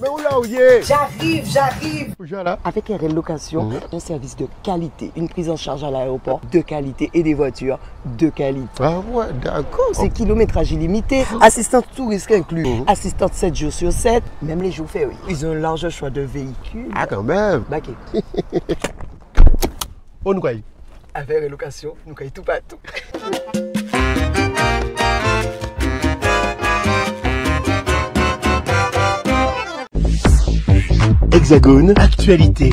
Mais où là où y est? J'arrive. Voilà. Avec RL Location, un service de qualité, une prise en charge à l'aéroport de qualité et des voitures de qualité. Ah ouais, d'accord. C'est kilométrage illimité, assistance tout risque inclus, assistante 7 jours sur 7, même les jours fériés. Ils ont un large choix de véhicules. Ah quand même. Baquet. On nous croit. Avec RL Location, nous croyons tout partout. Hexagone, actualité.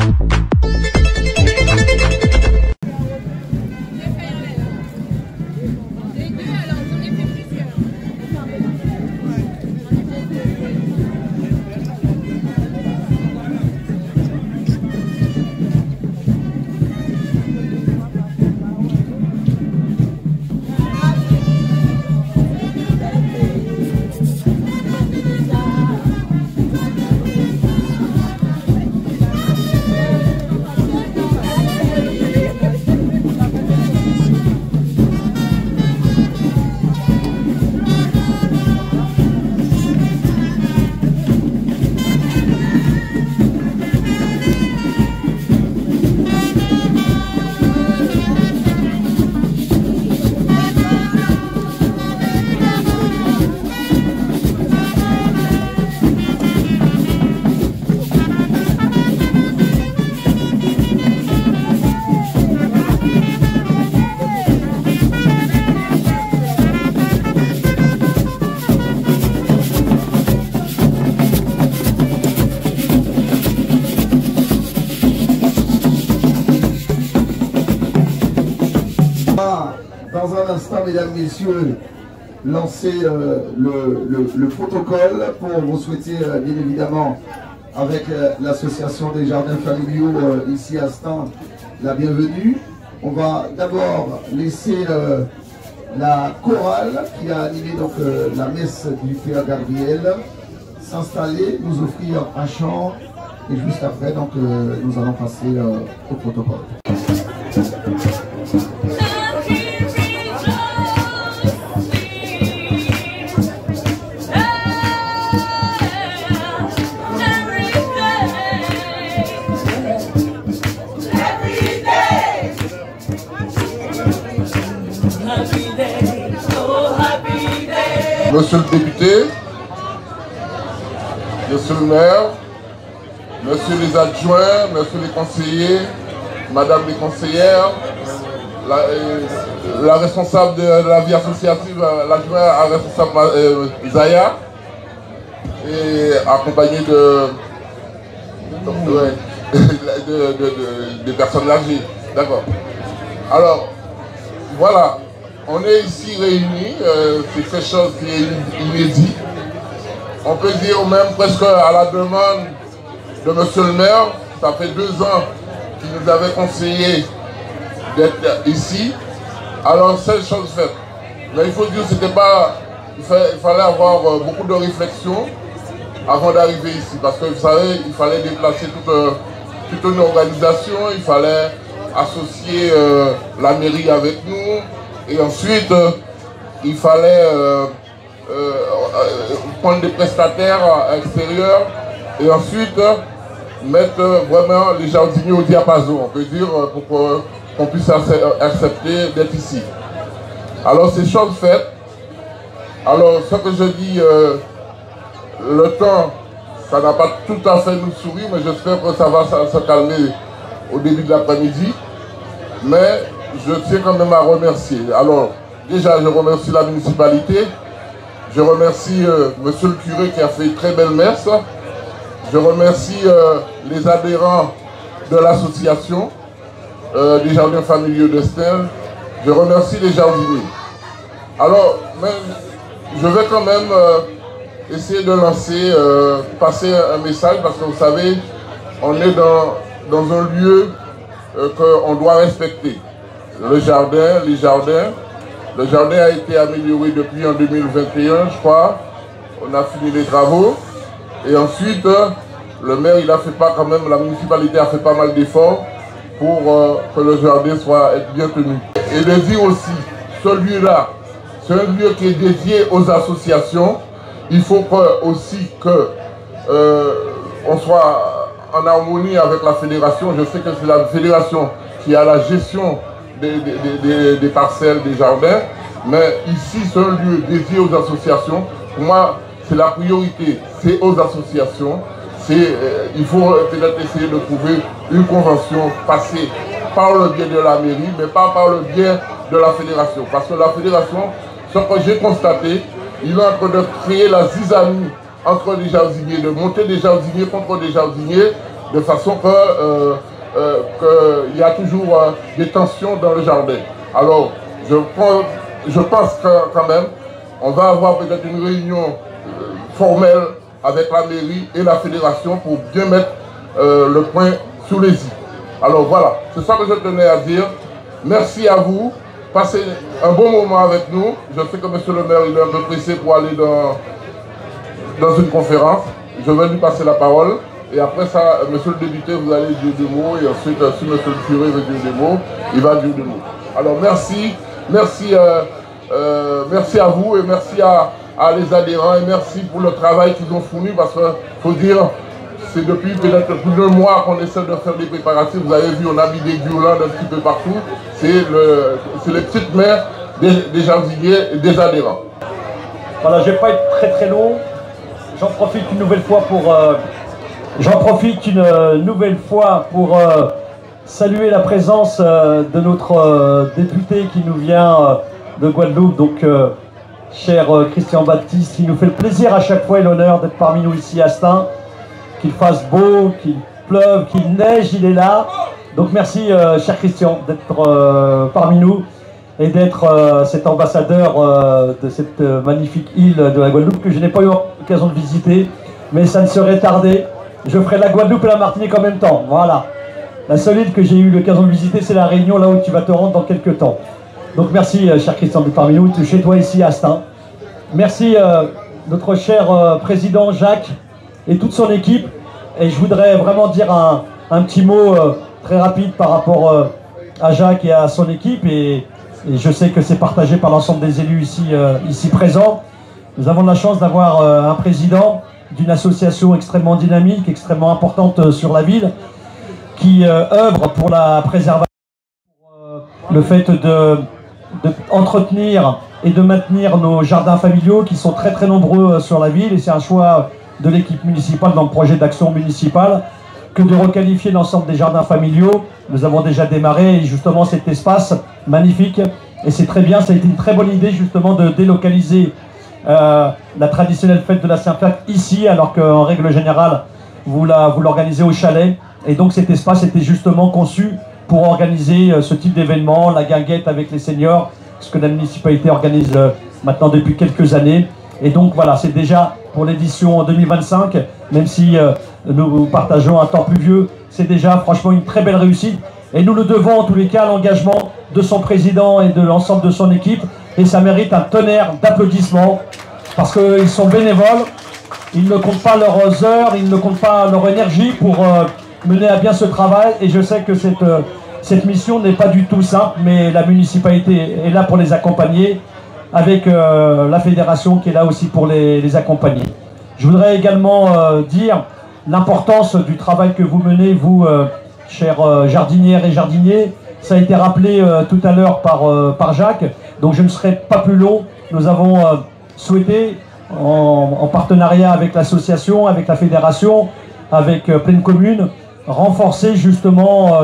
Dans un instant, mesdames, messieurs, lancer le protocole pour vous souhaiter bien évidemment avec l'association des jardins familiaux ici à Stan la bienvenue. On va d'abord laisser la chorale qui a animé donc la messe du Père Gabriel s'installer, nous offrir un chant et juste après donc nous allons passer au protocole. Monsieur le député, monsieur le maire, monsieur les adjoints, monsieur les conseillers, madame les conseillères, la responsable de la vie associative, l'adjoint à responsable Zaya, et accompagné de personnes âgées. D'accord. Alors, voilà. On est ici réunis, c'est quelque chose qui est inédit. On peut dire même presque à la demande de monsieur le maire, ça fait 2 ans qu'il nous avait conseillé d'être ici. Alors c'est chose faite. Mais il faut dire que c'était pas. Il fallait avoir beaucoup de réflexion avant d'arriver ici. Parce que vous savez, il fallait déplacer toute une organisation, il fallait associer la mairie avec nous. Et ensuite, il fallait prendre des prestataires extérieurs et ensuite mettre vraiment les jardiniers au diapason, on peut dire, pour qu'on puisse accepter d'être ici. Alors, c'est chose faite. Alors, ce que je dis, le temps, ça n'a pas tout à fait nous sourire, mais j'espère que ça va se calmer au début de l'après-midi. Mais je tiens quand même à remercier. Alors, déjà, je remercie la municipalité. Je remercie monsieur le curé qui a fait une très belle messe. Je remercie les adhérents de l'association des jardins familiaux de Stan. Je remercie les jardiniers. Alors, je vais quand même essayer de lancer, passer un message parce que vous savez, on est dans un lieu qu'on doit respecter. Le jardin, les jardins. Le jardin a été amélioré depuis en 2021, je crois. On a fini les travaux. Et ensuite, le maire, il a fait pas quand même, la municipalité a fait pas mal d'efforts pour que le jardin soit bien tenu. Et de dire aussi, ce lieu-là, c'est un lieu qui est dédié aux associations. Il faut aussi que soit en harmonie avec la fédération. Je sais que c'est la fédération qui a la gestion des parcelles, des jardins, mais ici c'est un lieu dédié aux associations. Pour moi, c'est la priorité, c'est aux associations. Il faut peut-être essayer de trouver une convention passée par le biais de la mairie, mais pas par le biais de la fédération. Parce que la fédération, ce que j'ai constaté, il est en train de créer la zizanie entre les jardiniers, de monter des jardiniers contre des jardiniers, de façon qu'il y a toujours des tensions dans le jardin. Alors, je pense que quand même, on va avoir peut-être une réunion formelle avec la mairie et la fédération pour bien mettre le point sous les i. Alors voilà, c'est ça que je tenais à dire. Merci à vous. Passez un bon moment avec nous. Je sais que monsieur le maire il est un peu pressé pour aller dans une conférence. Je vais lui passer la parole. Et après ça, monsieur le député, vous allez dire des mots. Et ensuite, si monsieur le curé veut dire des mots, il va dire des mots. Alors merci. Merci à vous et merci à les adhérents et merci pour le travail qu'ils ont fourni parce qu'il faut dire, c'est depuis peut-être plus d'un mois qu'on essaie de faire des préparatifs. Vous avez vu, on a mis des guirlandes un petit peu partout. C'est les petites mains des jardiniers et des adhérents. Voilà, je ne vais pas être très très long. J'en profite une nouvelle fois pour saluer la présence de notre député qui nous vient de Guadeloupe, donc cher Christian Baptiste, qui nous fait le plaisir à chaque fois et l'honneur d'être parmi nous ici à Stains. Qu'il fasse beau, qu'il pleuve, qu'il neige, il est là. Donc merci cher Christian d'être parmi nous et d'être cet ambassadeur de cette magnifique île de la Guadeloupe que je n'ai pas eu l'occasion de visiter, mais ça ne serait tardé. Je ferai la Guadeloupe et la Martinique en même temps, voilà. La seule île que j'ai eu l'occasion de visiter, c'est la Réunion, là où tu vas te rendre dans quelques temps. Donc merci cher Christian d'être parmi nous, chez toi ici à Stains. Merci notre cher président Jacques et toute son équipe. Et je voudrais vraiment dire un petit mot très rapide par rapport à Jacques et à son équipe. Et je sais que c'est partagé par l'ensemble des élus ici présents. Nous avons de la chance d'avoir un président d'une association extrêmement dynamique, extrêmement importante sur la ville, qui œuvre pour la préservation, pour le fait d'entretenir et de maintenir nos jardins familiaux qui sont très très nombreux sur la ville. Et c'est un choix de l'équipe municipale dans le projet d'action municipale que de requalifier l'ensemble des jardins familiaux. Nous avons déjà démarré justement cet espace magnifique et c'est très bien, ça a été une très bonne idée justement de délocaliser la traditionnelle fête de la Saint-Jacques ici, alors qu'en règle générale vous l'organisez au chalet, et donc cet espace était justement conçu pour organiser ce type d'événement, la guinguette avec les seniors, ce que la municipalité organise maintenant depuis quelques années. Et donc voilà, c'est déjà pour l'édition 2025, même si nous partageons un temps pluvieux, c'est déjà franchement une très belle réussite. Et nous le devons en tous les cas à l'engagement de son président et de l'ensemble de son équipe. Et ça mérite un tonnerre d'applaudissements parce qu'ils sont bénévoles, ils ne comptent pas leurs heures, ils ne comptent pas leur énergie pour mener à bien ce travail. Et je sais que cette mission n'est pas du tout simple, mais la municipalité est là pour les accompagner, avec la fédération qui est là aussi pour les accompagner. Je voudrais également dire l'importance du travail que vous menez, vous, chers jardinières et jardiniers. Ça a été rappelé tout à l'heure par Jacques, donc je ne serai pas plus long. Nous avons souhaité, en partenariat avec l'association, avec la fédération, avec Pleine Commune, renforcer justement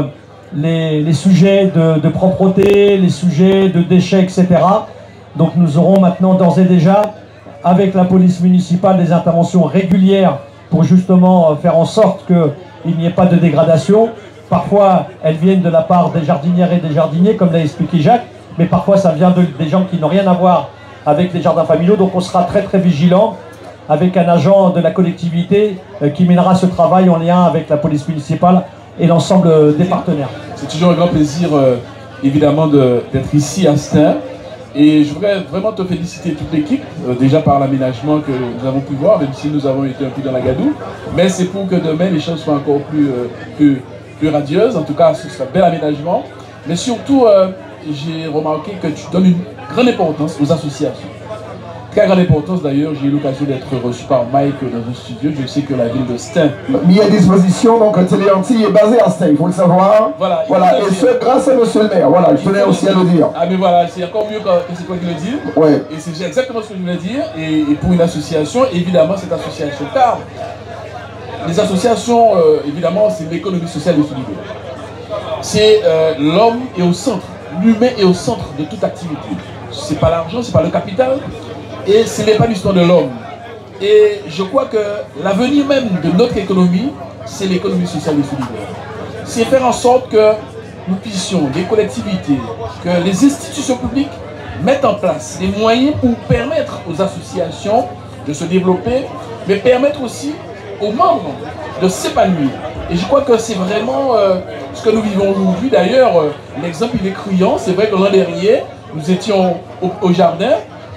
les sujets de propreté, les sujets de déchets, etc. Donc nous aurons maintenant d'ores et déjà, avec la police municipale, des interventions régulières pour justement faire en sorte qu'il n'y ait pas de dégradation. Parfois, elles viennent de la part des jardinières et des jardiniers, comme l'a expliqué Jacques, mais parfois ça vient des gens qui n'ont rien à voir avec les jardins familiaux. Donc on sera très très vigilant avec un agent de la collectivité qui mènera ce travail en lien avec la police municipale et l'ensemble des partenaires. C'est toujours un grand plaisir, évidemment, d'être ici à Stains. Et je voudrais vraiment te féliciter toute l'équipe, déjà par l'aménagement que nous avons pu voir, même si nous avons été un peu dans la gadoue. Mais c'est pour que demain les choses soient encore plus radieuses. En tout cas, ce sera un bel aménagement. Mais surtout, j'ai remarqué que tu donnes une grande importance aux associations. Très grande importance d'ailleurs, j'ai eu l'occasion d'être reçu par Mike dans un studio. Je sais que la ville de Stein mis à disposition, donc Télé-Antilles est basée à Stein, il faut le savoir. Voilà, et ce grâce à monsieur le maire, voilà, je tenais aussi à le dire. Ah mais voilà, c'est encore mieux que c'est toi qui le dis. Ouais. Et c'est exactement ce que je voulais dire. Et pour une association, évidemment cette association, car les associations, évidemment, c'est l'économie sociale et solidaire. C'est l'homme est au centre, l'humain est au centre de toute activité. C'est pas l'argent, c'est pas le capital, et ce n'est pas l'histoire de l'homme. Et je crois que l'avenir même de notre économie, c'est l'économie sociale et solidaire. C'est faire en sorte que nous puissions, les collectivités, que les institutions publiques mettent en place des moyens pour permettre aux associations de se développer, mais permettre aussi aux membres de s'épanouir. Et je crois que c'est vraiment ce que nous vivons aujourd'hui. D'ailleurs, l'exemple il est criant. C'est vrai que l'an dernier, nous étions au jardin.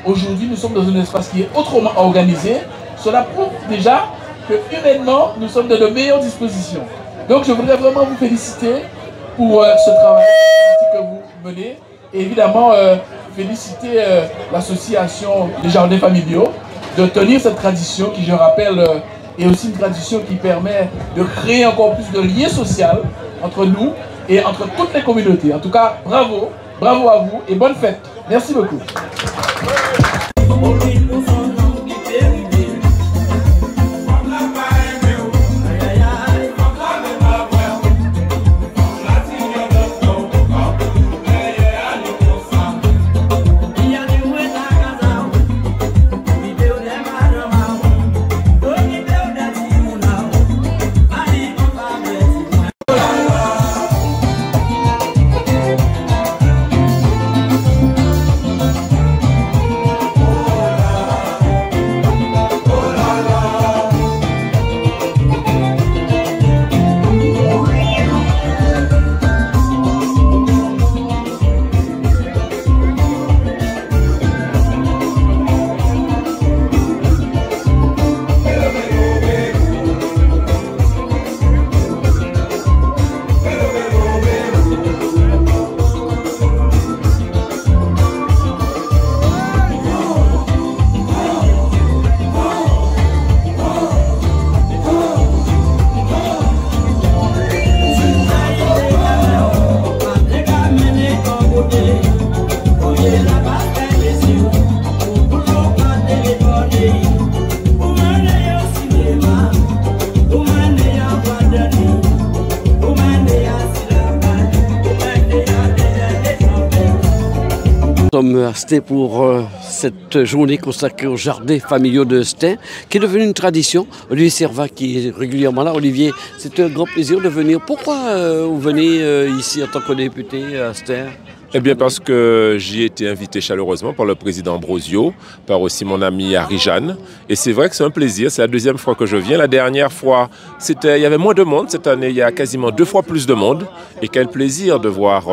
Aujourd'hui, nous sommes dans un espace qui est autrement organisé. Cela prouve déjà que humainement, nous sommes dans de meilleures dispositions. Donc, je voudrais vraiment vous féliciter pour ce travail que vous menez. Et évidemment, féliciter l'association des jardins familiaux de tenir cette tradition qui, je rappelle, est aussi une tradition qui permet de créer encore plus de liens sociaux entre nous et entre toutes les communautés. En tout cas, bravo, bravo à vous et bonne fête. Merci beaucoup. Nous sommes à Stein pour cette journée consacrée aux jardins familiaux de Stein, qui est devenue une tradition. Olivier Servat qui est régulièrement là. Olivier, c'est un grand plaisir de venir. Pourquoi vous venez ici en tant que député à Stein ? Eh bien parce que j'y ai été invité chaleureusement par le président Ambrosio, par aussi mon ami Harry Jeanne. Et c'est vrai que c'est un plaisir, c'est la deuxième fois que je viens. La dernière fois, il y avait moins de monde. Cette année, il y a quasiment 2 fois plus de monde. Et quel plaisir de voir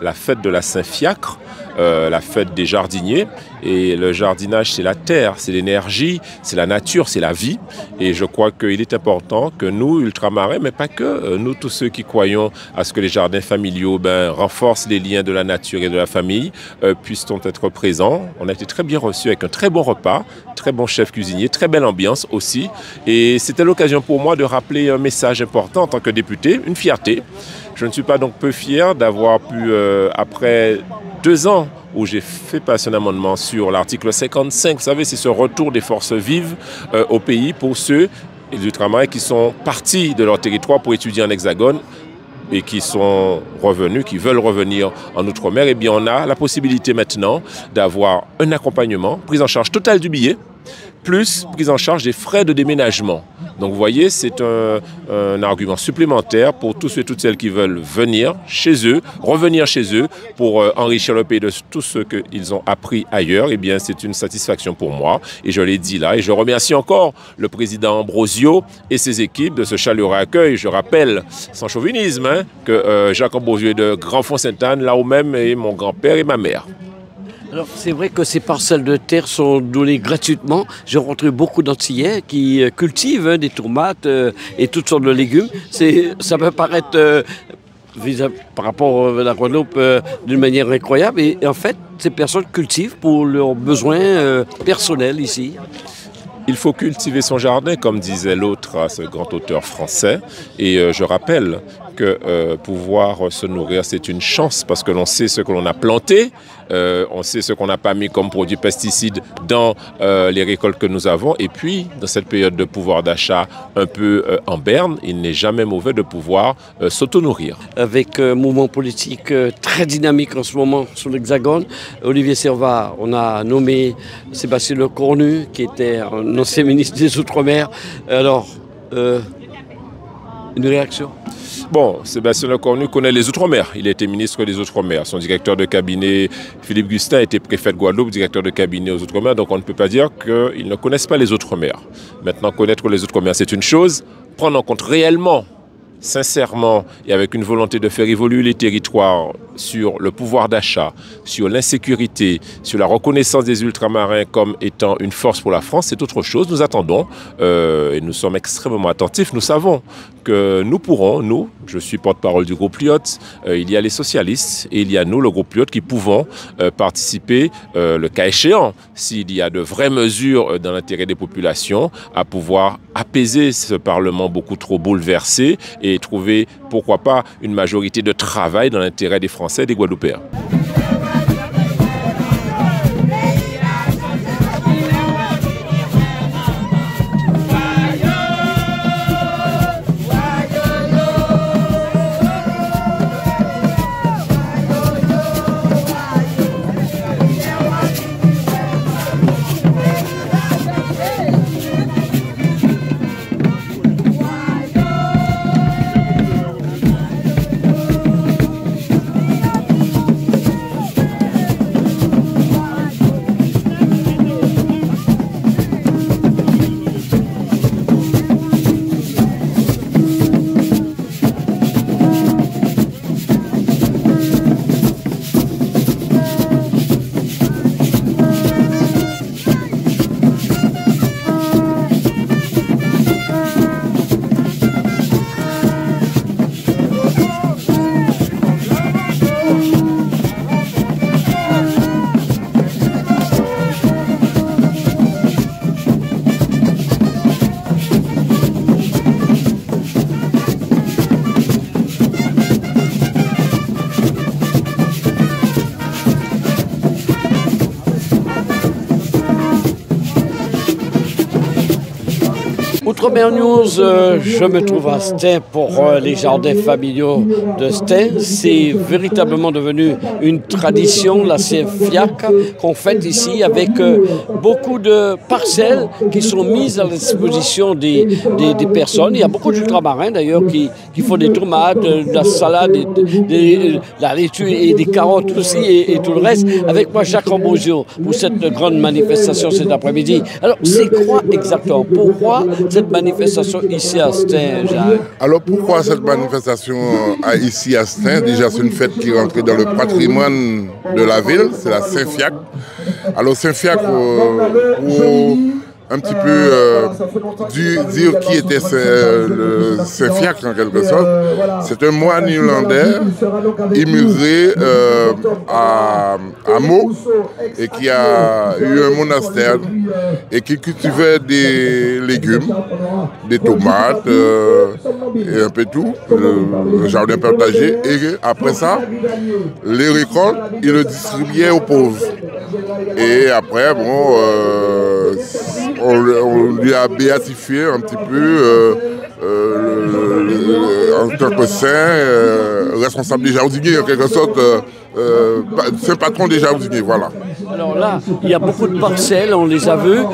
la fête de la Saint-Fiacre, la fête des jardiniers. Et le jardinage, c'est la terre, c'est l'énergie, c'est la nature, c'est la vie. Et je crois qu'il est important que nous, ultramarins, mais pas que, nous tous ceux qui croyons à ce que les jardins familiaux renforcent les liens de la nature et de la famille, puissent être présents. On a été très bien reçus avec un très bon repas, très bon chef cuisinier, très belle ambiance aussi. Et c'était l'occasion pour moi de rappeler un message important en tant que député, une fierté. Je ne suis pas donc peu fier d'avoir pu, après 2 ans où j'ai fait passer un amendement sur l'article 55, vous savez, c'est ce retour des forces vives au pays pour ceux des ultramarins qui sont partis de leur territoire pour étudier en Hexagone et qui sont revenus, qui veulent revenir en Outre-mer. Eh bien, on a la possibilité maintenant d'avoir un accompagnement, prise en charge totale du billet, plus prise en charge des frais de déménagement. Donc vous voyez, c'est un argument supplémentaire pour tous ceux et toutes celles qui veulent venir chez eux, revenir chez eux pour enrichir le pays de tout ce qu'ils ont appris ailleurs. Eh bien, c'est une satisfaction pour moi et je l'ai dit là. Et je remercie encore le président Ambrosio et ses équipes de ce chaleureux accueil. Je rappelle, sans chauvinisme, que Jacques Ambrosio est de Grand-Fond-Sainte-Anne, là où même est mon grand-père et ma mère. Alors, c'est vrai que ces parcelles de terre sont données gratuitement. J'ai rencontré beaucoup d'Antillais qui cultivent des tomates et toutes sortes de légumes. Ça peut paraître par rapport à la Guadeloupe d'une manière incroyable. Et en fait, ces personnes cultivent pour leurs besoins personnels ici. Il faut cultiver son jardin, comme disait l'autre, ce grand auteur français. Et je rappelle que pouvoir se nourrir, c'est une chance parce que l'on sait ce que l'on a planté, on sait ce qu'on n'a pas mis comme produits pesticides dans les récoltes que nous avons. Et puis, dans cette période de pouvoir d'achat un peu en berne, il n'est jamais mauvais de pouvoir s'auto-nourrir. Avec un mouvement politique très dynamique en ce moment sur l'Hexagone, Olivier Servat, on a nommé Sébastien Lecornu, qui était un ancien ministre des Outre-mer. Alors, une réaction? Bon, Sébastien Lecornu connaît les Outre-mer. Il a été ministre des Outre-mer. Son directeur de cabinet, Philippe Gustin, était préfet de Guadeloupe, directeur de cabinet aux Outre-mer. Donc on ne peut pas dire qu'ils ne connaissent pas les Outre-mer. Maintenant, connaître les Outre-mer, c'est une chose. Prendre en compte réellement, sincèrement et avec une volonté de faire évoluer les territoires sur le pouvoir d'achat, sur l'insécurité, sur la reconnaissance des ultramarins comme étant une force pour la France, c'est autre chose. Nous attendons et nous sommes extrêmement attentifs. Nous savons que nous pourrons, nous, je suis porte-parole du groupe Lyotte, il y a les socialistes et il y a nous, le groupe Lyotte, qui pouvons participer, le cas échéant, s'il y a de vraies mesures dans l'intérêt des populations, à pouvoir apaiser ce Parlement beaucoup trop bouleversé et trouver, pourquoi pas, une majorité de travail dans l'intérêt des Français et des Guadeloupéens. Outre-mer News, je me trouve à Stein pour les jardins familiaux de Stein. C'est véritablement devenu une tradition, la Saint-Fiac, qu'on fête ici avec beaucoup de parcelles qui sont mises à la disposition des personnes. Il y a beaucoup d'ultramarins d'ailleurs qui font des tomates, de la salade, la laitue et des carottes aussi et tout le reste. Avec moi, Jacques Ambroisio, pour cette grande manifestation cet après-midi. Alors, c'est quoi exactement? Pourquoi cette manifestation ici à Stein, Jacques? Alors pourquoi cette manifestation ici à Stein? Déjà, c'est une fête qui est rentrée dans le patrimoine de la ville, c'est la Saint-Fiac. Alors Saint-Fiac, pour un petit peu dire qui était le Saint-Fiac en quelque sorte, c'est un moine irlandais immigré à Meaux et qui a eu un monastère et qui cultivait des légumes, des tomates et un peu tout, le jardin partagé. Et après ça, les récoltes, il le distribuait aux pauvres. Et après, bon, on lui a béatifié un petit peu en tant que saint, responsable des jardiniers en quelque sorte, saint patron des jardiniers, voilà. Alors là, il y a beaucoup de parcelles, on les a vues,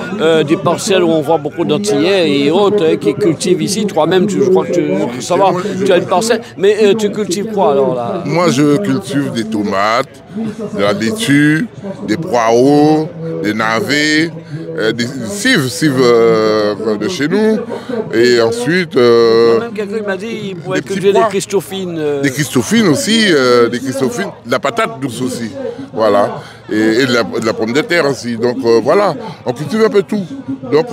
des parcelles où on voit beaucoup d'Antillais et autres qui cultivent ici. Toi-même, je crois que tu as une parcelle, mais tu cultives quoi alors là? Moi, je cultive des tomates, de la laitue, des poireaux, des navets, des cives de chez nous, et ensuite... Même quelqu'un m'a dit qu'il pourrait cultiver des Christophines. Des Christophines aussi, de la patate douce aussi, voilà. et de la pomme de terre aussi. Donc voilà, on cultive un peu tout. Donc,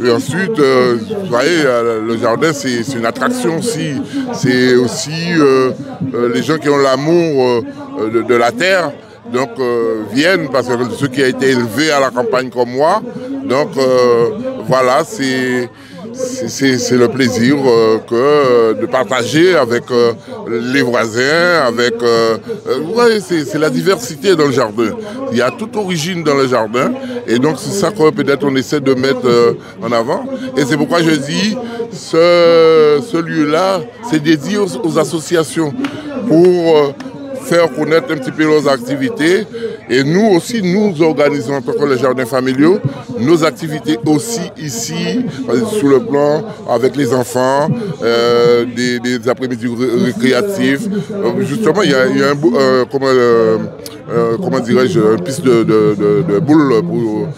et ensuite, vous voyez, le jardin, c'est une attraction aussi. C'est aussi les gens qui ont l'amour de la terre. Donc viennent parce que ceux qui ont été élevés à la campagne comme moi. Donc voilà, c'est le plaisir de partager avec les voisins, avec ouais, c'est la diversité dans le jardin. Il y a toute origine dans le jardin et donc c'est ça que peut-être on essaie de mettre en avant. Et c'est pourquoi je dis ce lieu-là, c'est dédié aux associations pour faire connaître un petit peu nos activités. Et nous aussi, nous organisons en tant que les jardins familiaux, nos activités aussi ici, sur le plan avec les enfants, des après-midi récréatifs. Justement, il y a comment dirais-je, une piste de boules,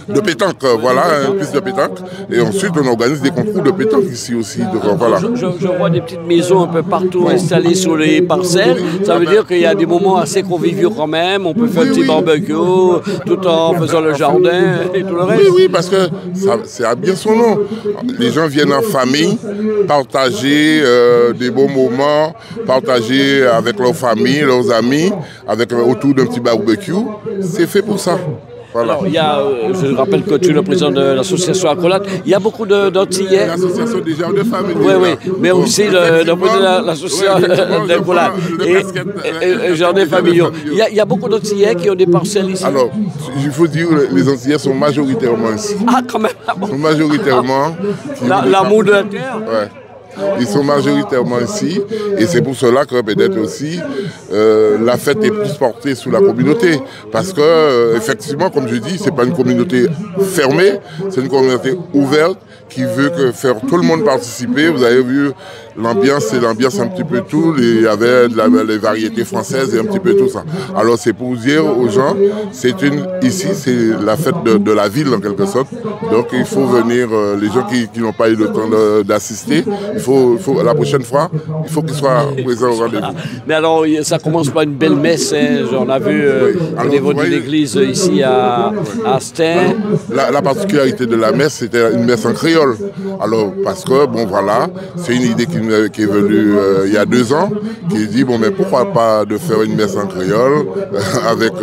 de pétanque, voilà, une piste de pétanque. Et ensuite, on organise des concours de pétanque ici aussi. Donc, voilà. Je vois des petites maisons un peu partout installées sur les parcelles. Ça veut dire qu'il y a des moments assez conviviaux quand même. On peut faire un petit barbecue tout en faisant le jardin et tout le reste. Oui, parce que c'est à bien son nom. Les gens viennent en famille, partager des bons moments, partager avec leurs familles, leurs amis, autour d'un petit barbecue. C'est fait pour ça. Voilà. Alors, il y a, je rappelle que tu es le président de l'association Accolade. Il y a beaucoup d'Antillais. L'association des jardins familiaux. Oui, mais aussi le président de l'association d'Accolade et jardins familiaux. Il y a beaucoup d'Antillais qui ont des parcelles ici. Alors, il faut dire que les Antillais sont majoritairement ici. Ah, quand même. Ils sont majoritairement. L'amour de la terre. Ouais. Ils sont majoritairement ici et c'est pour cela que peut-être aussi la fête est plus portée sous la communauté parce que effectivement, comme je dis, c'est pas une communauté fermée, c'est une communauté ouverte qui veut faire tout le monde participer. Vous avez vu l'ambiance, c'est l'ambiance un petit peu tout. Il y avait les variétés françaises et un petit peu tout ça. Alors c'est pour dire aux gens, ici c'est la fête de la ville en quelque sorte. Donc il faut venir, les gens qui n'ont pas eu le temps d'assister, la prochaine fois, il faut qu'ils soient présents au rendez-vous. Mais alors ça commence par une belle messe, hein. On a vu au niveau de l'église ici à Stains. La particularité de la messe, c'était une messe en créole. Alors, parce que, bon voilà, c'est une idée qui est venue il y a 2 ans, qui dit, bon, mais pourquoi pas de faire une messe en créole, avec,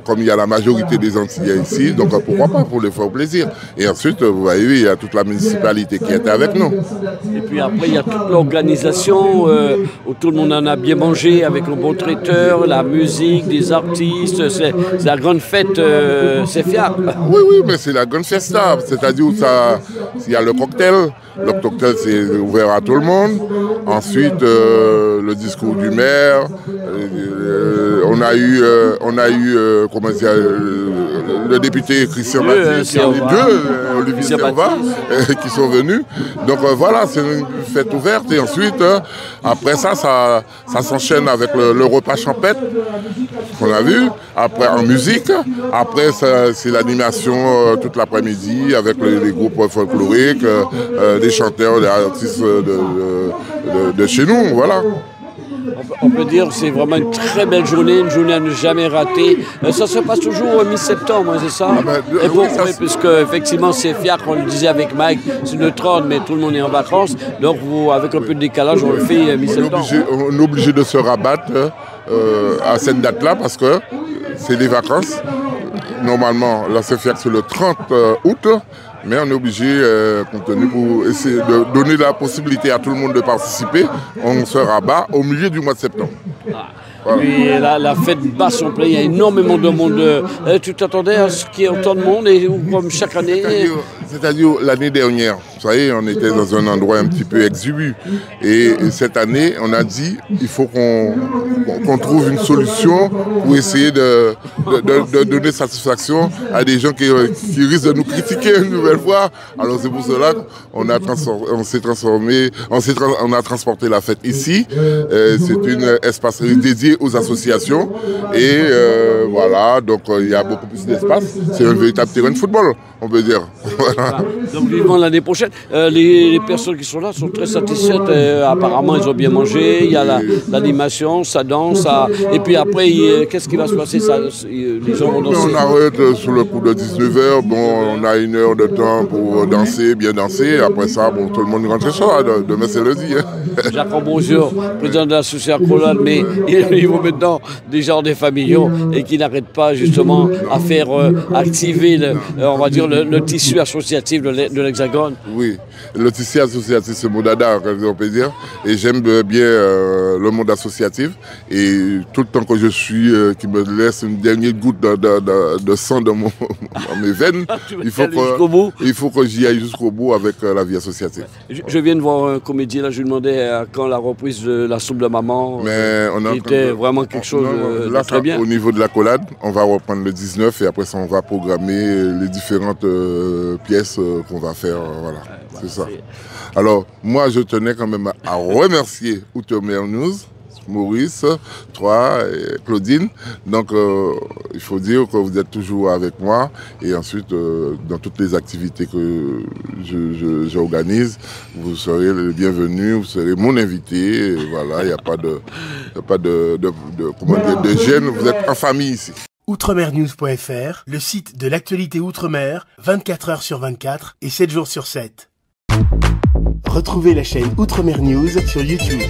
comme il y a la majorité des Antillais ici, donc pourquoi pas, pour les faire plaisir. Et ensuite, vous voyez, il y a toute la municipalité qui était avec nous. Et puis après, il y a toute l'organisation, où tout le monde en a bien mangé, avec le bon traiteur, la musique, des artistes, c'est la grande fête, c'est fiable. Oui, mais c'est la grande fiesta, c'est-à-dire il y a le cocktail. Le cocktail, c'est ouvert à tout le monde. Ensuite, le discours du maire. On a eu comment dire, le député Christian Baptiste, Olivier Serva, qui sont venus. Donc voilà, c'est une fête ouverte. Et ensuite, après ça s'enchaîne avec le repas champêtre qu'on a vu. Après, en musique. Après, c'est l'animation toute l'après-midi avec les groupes folkloriques, des chanteurs, des artistes de chez nous, voilà. On peut dire que c'est vraiment une très belle journée, une journée à ne jamais rater. Ça se passe toujours au mi-septembre, c'est ça? Et pourquoi? Puisque effectivement c'est fier, on le disait avec Mike, c'est le 30, mais tout le monde est en vacances. Donc avec un peu de décalage, on le fait mi-septembre. On est obligé de se rabattre à cette date-là parce que c'est des vacances. Normalement, la CFIAC c'est le 30 août. Mais on est obligé, compte tenu pour essayer de donner la possibilité à tout le monde de participer, on se rabat au milieu du mois de septembre. Voilà. Puis la fête bat son plein, il y a énormément de monde. Tu t'attendais à ce qu'il y ait autant de monde, et comme chaque année? C'est-à-dire l'année dernière, vous savez, on était dans un endroit un petit peu exigu. Et cette année, on a dit il faut qu'on trouve une solution pour essayer de donner satisfaction à des gens qui risquent de nous critiquer une nouvelle fois. Alors c'est pour cela qu'on a transporté la fête ici. C'est un espace dédié aux associations. Et voilà, donc il y a beaucoup plus d'espace. C'est un véritable terrain de football. on peut dire. Voilà. Donc vivement l'année prochaine. Les personnes qui sont là sont très satisfaites. Apparemment, ils ont bien mangé. Il y a l'animation, ça danse. Et puis après, qu'est-ce qui va se passer les gens vont danser. On arrête sur le coup de 19h. Bon, on a 1 heure de temps pour danser, bien danser. Après ça, bon, tout le monde rentre chez soi. Demain, c'est lundi. Jacques Ambrosio, président de l'association Accolade, mais il faut maintenant des jardins familiaux et qui n'arrêtent pas justement à faire activer, on va dire, le tissu associatif de l'Hexagone. Oui, le tissu associatif, c'est mon dada, on peut dire. Et j'aime bien le monde associatif. Et tout le temps que je suis, qui me laisse une dernière goutte de sang dans mes veines, il faut que j'y aille jusqu'au bout avec la vie associative. Je viens de voir un comédien, là, je lui demandais quand la reprise de la soupe de maman. Mais c'était vraiment quelque chose de très bien. Au niveau de l'Accolade, on va reprendre le 19 et après ça, on va programmer les différentes pièces qu'on va faire. Voilà, c'est ça. Alors, moi, je tenais quand même à remercier Outre-mer News, Maurice, toi et Claudine. Donc, il faut dire que vous êtes toujours avec moi. Et ensuite, dans toutes les activités que j'organise, vous serez le bienvenu, vous serez mon invité. Et voilà, il n'y a pas de gêne. Vous êtes en famille ici. Outremernews.fr, le site de l'actualité Outre-mer, 24 heures sur 24 et 7 jours sur 7. Retrouvez la chaîne Outremer News sur YouTube.